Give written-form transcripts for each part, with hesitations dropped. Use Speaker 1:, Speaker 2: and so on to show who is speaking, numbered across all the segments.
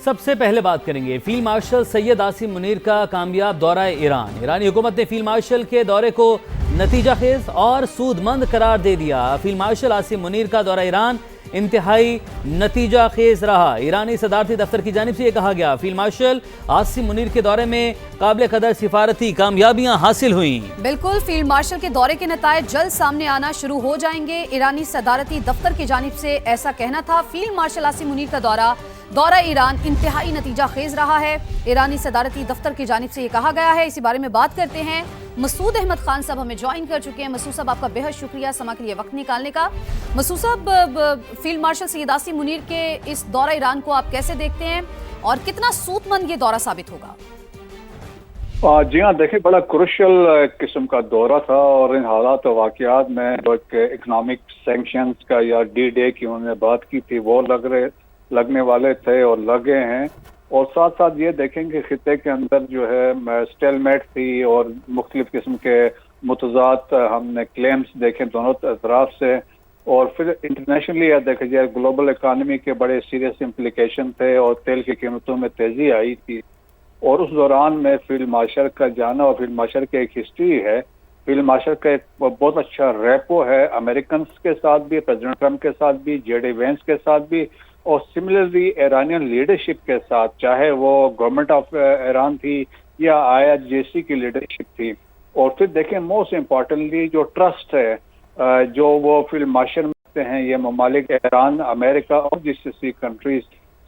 Speaker 1: سب سے پہلے بات کریں گے فیلڈ مارشل سید عاصم منیر کا کامیاب دورہ ایران۔ ایرانی حکومت نے فیلڈ مارشل کے دورے کو نتیجہ خیز اور سود مند قرار دے دیا۔ فیلڈ مارشل عاصم منیر کا دورہ ایران انتہائی نتیجہ خیز رہا۔ ایرانی صدارتی دفتر کی جانب سے یہ کہا گیا فیلڈ مارشل عاصم منیر کے دورے میں قابل قدر سفارتی کامیابیاں حاصل ہوئیں۔
Speaker 2: بالکل، فیلڈ مارشل کے دورے کے نتائج جلد سامنے آنا شروع ہو جائیں گے۔ ایرانی صدارتی دفتر کی جانب سے ایسا کہنا تھا۔ فیلڈ مارشل عاصم منیر کا دورہ ایران انتہائی نتیجہ خیز رہا ہے۔ ایرانی صدارتی دفتر کی جانب سے یہ کہا گیا ہے۔ اسی بارے میں بات کرتے ہیں، مسعود احمد خان صاحب ہمیں جوائن کر چکے ہیں۔ مسعود صاحب، آپ کا بہت شکریہ سما کے لیے وقت نکالنے کا۔ مسعود صاحب، فیلڈ مارشل سید عاصم منیر کے اس دورہ ایران کو آپ کیسے دیکھتے ہیں اور کتنا سود مند یہ دورہ ثابت ہوگا؟
Speaker 3: جی ہاں، دیکھیں بڑا کروشل قسم کا دورہ تھا، اور ان حالات و واقعات میں ایک اکنامک سینکشنز کا یا ڈی ڈے کی انہوں نے بات کی تھی، وہ لگنے والے تھے اور لگے ہیں۔ اور ساتھ ساتھ یہ دیکھیں کہ خطے کے اندر جو ہے اسٹیل میٹ تھی اور مختلف قسم کے متضاد ہم نے کلیمز دیکھے دونوں اطراف سے، اور پھر انٹرنیشنلی دیکھا جائے گلوبل اکانومی کے بڑے سیریس امپلیکیشن تھے اور تیل کی قیمتوں میں تیزی آئی تھی۔ اور اس دوران میں فیلڈ مارشل کا جانا، اور فیلڈ مارشل کی ایک ہسٹری ہے، فیلڈ مارشل کا ایک بہت اچھا ریپو ہے امریکنز کے ساتھ بھی، پریزیڈنٹ ٹرمپ کے ساتھ بھی، جے ڈی وینس کے ساتھ بھی، اور سملرلی ایرانین لیڈرشپ کے ساتھ، چاہے وہ گورنمنٹ آف ایران تھی یا IRGC کی لیڈرشپ تھی۔ اور پھر دیکھیں موسٹ امپورٹنٹلی جو ٹرسٹ ہے جو وہ فیلڈ مارشل میں ہیں، یہ ممالک ایران، امریکہ اور GCC کنٹریز،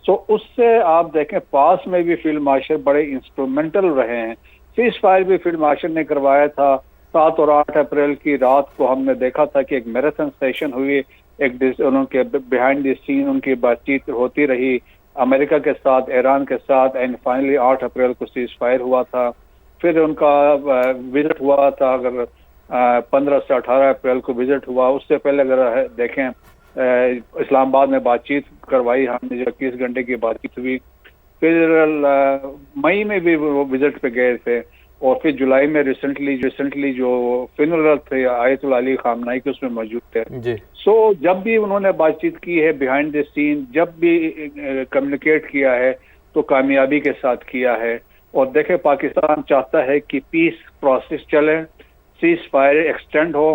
Speaker 3: سو اس سے آپ دیکھیں پاس میں بھی فیلڈ مارشل بڑے انسٹرومنٹل رہے ہیں۔ سیز فائر بھی فیلڈ مارشل نے کروایا تھا۔ 7 اور 8 اپریل کی رات کو ہم نے دیکھا تھا کہ ایک میراتھن سیشن ہوئی، ان کے بیہائنڈ دی سین ان کی بات چیت ہوتی رہی امریکہ کے ساتھ، ایران کے ساتھ، اینڈ فائنلی 8 اپریل کو سیز فائر ہوا تھا۔ پھر ان کا وزٹ ہوا تھا، اگر 15 سے 18 اپریل کو وزٹ ہوا۔ اس سے پہلے اگر دیکھیں اسلام آباد میں بات چیت کروائی ہم نے، جو 21 گھنٹے کی بات چیت ہوئی۔ پھر مئی میں بھی وہ وزٹ پہ گئے تھے، اور پھر جولائی میں ریسنٹلی جو فنرل تھے آیت اللہ علی خامنائی کے، اس میں موجود تھے جی۔ سو جب بھی انہوں نے بات چیت کی ہے بیہائنڈ دی سین، جب بھی کمیونیکیٹ کیا ہے تو کامیابی کے ساتھ کیا ہے۔ اور دیکھیں پاکستان چاہتا ہے کہ پیس پروسیس چلے، سیز فائر ایکسٹینڈ ہو،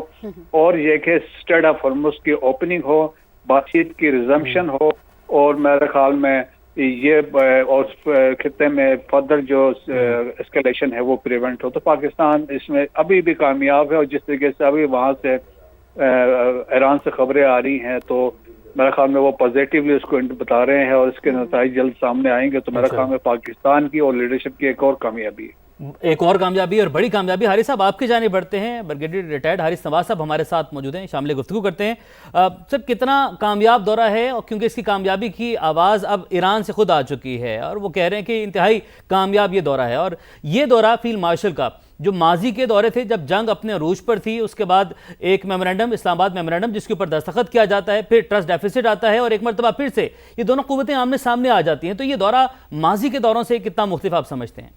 Speaker 3: اور یہ کہ اسٹریٹ آف ہارمز کی اوپننگ ہو، بات چیت کی ریزمپشن ہو، اور میرے خیال میں یہ اور خطے میں فردر جو اسکیلیشن ہے وہ پریونٹ ہو۔ تو پاکستان اس میں ابھی بھی کامیاب ہے، اور جس طریقے سے ابھی وہاں سے ایران سے خبریں آ رہی ہیں تو میرے خیال میں وہ پازیٹیولی اس کو بتا رہے ہیں، اور اس کے نتائج جلد سامنے آئیں گے تو میرے خیال میں پاکستان کی اور لیڈرشپ کی ایک اور کامیابی ہے،
Speaker 1: ایک اور کامیابی اور بڑی کامیابی۔ حارث صاحب، آپ کی جانب بڑھتے ہیں۔ بریگیڈیئر ریٹائرڈ حارث نواز صاحب ہمارے ساتھ موجود ہیں، شامل گفتگو کرتے ہیں۔ سر، کتنا کامیاب دورہ ہے؟ اور کیونکہ اس کی کامیابی کی آواز اب ایران سے خود آ چکی ہے، اور وہ کہہ رہے ہیں کہ انتہائی کامیاب یہ دورہ ہے۔ اور یہ دورہ فیلڈ مارشل کا، جو ماضی کے دورے تھے جب جنگ اپنے عروج پر تھی، اس کے بعد ایک میمورنڈم، اسلام آباد میمورنڈم، جس کے اوپر دستخط کیا جاتا ہے، پھر ٹرسٹ ڈیفیسٹ آتا ہے، اور ایک مرتبہ پھر سے یہ دونوں قوتیں آمنے سامنے آ جاتی ہیں، تو یہ دورہ ماضی کے دوروں سے کتنا مختلف آپ سمجھتے ہیں؟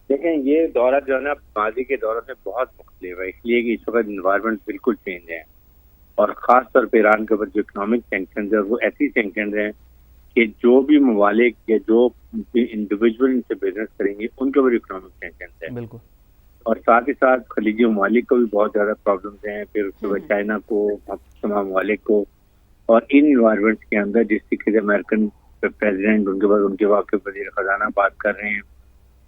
Speaker 4: دیکھیں، یہ دورہ جو ہے نا ماضی کے دوروں سے بہت مختلف ہے، اس لیے کہ اس وقت انوائرمنٹ بالکل چینج ہے، اور خاص طور پہ ایران کے اوپر جو اکنامک سینکشنز ہیں وہ ایسی سینکشنز ہیں کہ جو بھی ممالک یا جو انڈیویجول ان سے بزنس کریں گے ان کے اوپر اکنامک سینکشنز ہیں بالکل، اور ساتھ ہی ساتھ خلیجی ممالک کو بھی بہت زیادہ پرابلمز ہیں، پھر اس کے بعد چائنا کو، تمام ممالک کو، اور ان انوائرمنٹ کے اندر جس طریقے سے امریکن پریزیڈنٹ ان کے بعد ان کے واقعی وزیر خزانہ بات کر رہے ہیں،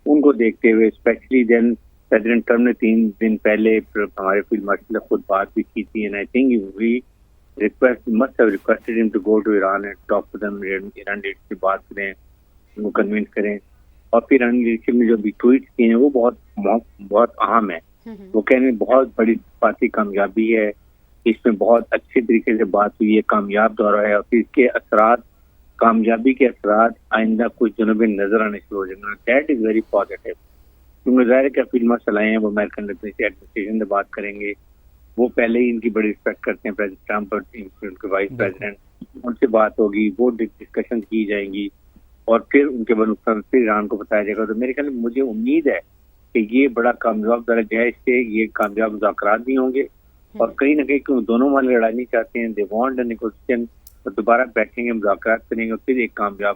Speaker 4: ان کو دیکھتے ہوئے اسپیشلی دین پریزیڈنٹ ٹرمپ نے 3 دن پہلے ہمارے فیلڈ مارشل سے خود بات بھی کی تھی، and I think we must have requested him to go to Iran and talk to them. Iran leader سے بات کریں، ان کو کنوینس کریں، اور پھر ایران لیڈرشپ نے جو بھی ٹویٹس کیے ہیں وہ بہت اہم ہے۔ وہ کہنے میں بہت بڑی پارٹی کامیابی ہے، اس میں بہت اچھے طریقے سے بات ہوئی ہے، کامیاب دورہ ہے، اور پھر اس کے اثرات، کامیابی کے اثرات آئندہ کچھ دنوں میں نظر آنے شروع ہو جائیں گے۔ دیٹ از ویری پازیٹیو، کیونکہ ظاہر ہے کہ فیلڈ مارشل آئے ہیں، وہ امریکن ایڈمنسٹریشن سے بات کریں گے، وہ پہلے ہی ان کی بڑی رسپیکٹ کرتے ہیں پریزیڈنٹ ٹرمپ اور ان کے وائس پریزیڈنٹ، ان سے بات ہوگی، وہ ڈسکشن کی جائیں گی، اور پھر ان کے بعد پھر ایران کو بتایا جائے گا۔ تو میرے خیال میں مجھے امید ہے کہ یہ بڑا کامیاب درجہ ہے، اس سے یہ کامیاب مذاکرات بھی ہوں گے، اور کہیں نہ کہیں کیوں دونوں والے لڑائی نہیں چاہتے ہیں، دے وانٹ اے نیگوشیشن، اور دوبارہ بیٹھیں گے، مذاکرات کریں گے، اور پھر ایک کامیاب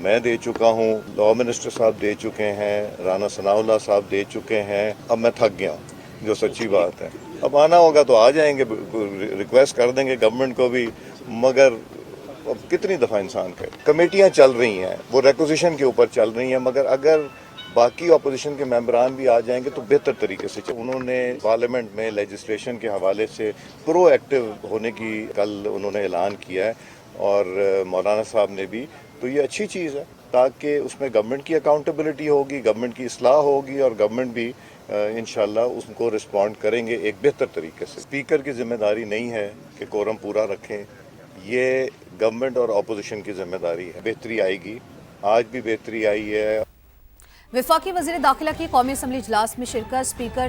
Speaker 5: میں دے چکا ہوں, لا منسٹر صاحب دے چکے ہیں, رانا ثناءاللہ صاحب دے چکے ہیں. اب میں تھک گیا ہوں, جو سچی بات ہے. اب آنا ہوگا تو آ جائیں گے, ریکویسٹ کر دیں گے گورنمنٹ کو بھی, مگر اب کتنی دفعہ انسان کرے. کمیٹیاں چل رہی ہیں, وہ ریکوزیشن کے اوپر چل رہی ہیں, مگر اگر باقی اپوزیشن کے ممبران بھی آ جائیں گے تو بہتر طریقے سے. انہوں نے پارلیمنٹ میں لیجسلیشن کے حوالے سے پرو ایکٹیو ہونے کی کل انہوں نے اعلان کیا ہے, اور مولانا صاحب نے بھی, تو یہ اچھی چیز ہے تاکہ اس میں گورنمنٹ کی اکاؤنٹیبلٹی ہوگی, گورنمنٹ کی اصلاح ہوگی, اور گورنمنٹ بھی انشاءاللہ اس کو رسپونڈ کریں گے ایک بہتر طریقے سے. اسپیکر کی ذمہ داری نہیں ہے کہ کورم پورا رکھیں, یہ گورنمنٹ اور اپوزیشن کی ذمہ داری ہے. بہتری آئے گی, آج بھی بہتری آئی ہے.
Speaker 2: وفاقی وزیر داخلہ کی قومی اسمبلی اجلاس میں شرکت. اسپیکر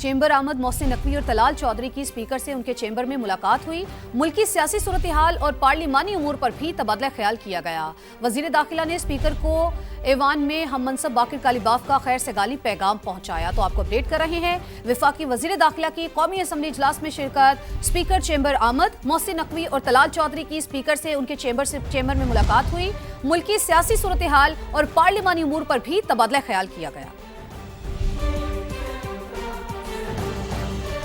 Speaker 2: چیمبر احمد محسن نقوی اور طلال چودھری کی اسپیکر سے ان کے چیمبر میں ملاقات ہوئی. ملکی سیاسی صورتحال اور پارلیمانی امور پر بھی تبادلہ خیال کیا گیا. وزیر داخلہ نے اسپیکر کو ایوان میں ہم منصب باقر کالیباف کا خیر سگالی پیغام پہنچایا. تو آپ کو اپڈیٹ کر رہے ہیں, وفاقی وزیر داخلہ کی قومی اسمبلی اجلاس میں شرکت. اسپیکر چیمبر احمد محسن نقوی اور طلال چودھری کی اسپیکر سے ان کے چیمبر میں ملاقات ہوئی. ملکی سیاسی صورتحال اور پارلیمانی امور پر بھی تبادلہ خیال کیا گیا.